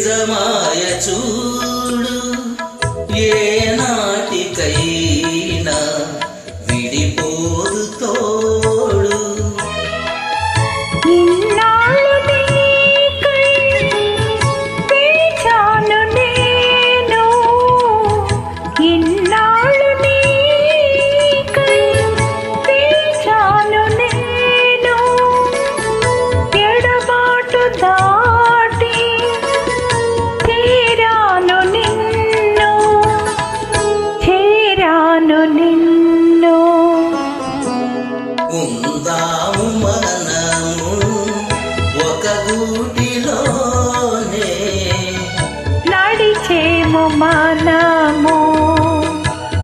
నిజమాయ చూడు ఏనాటికైనా విడిపోదు తోడు. ఉందాము మనము ఒక గూటిలోనే నడిచేము మా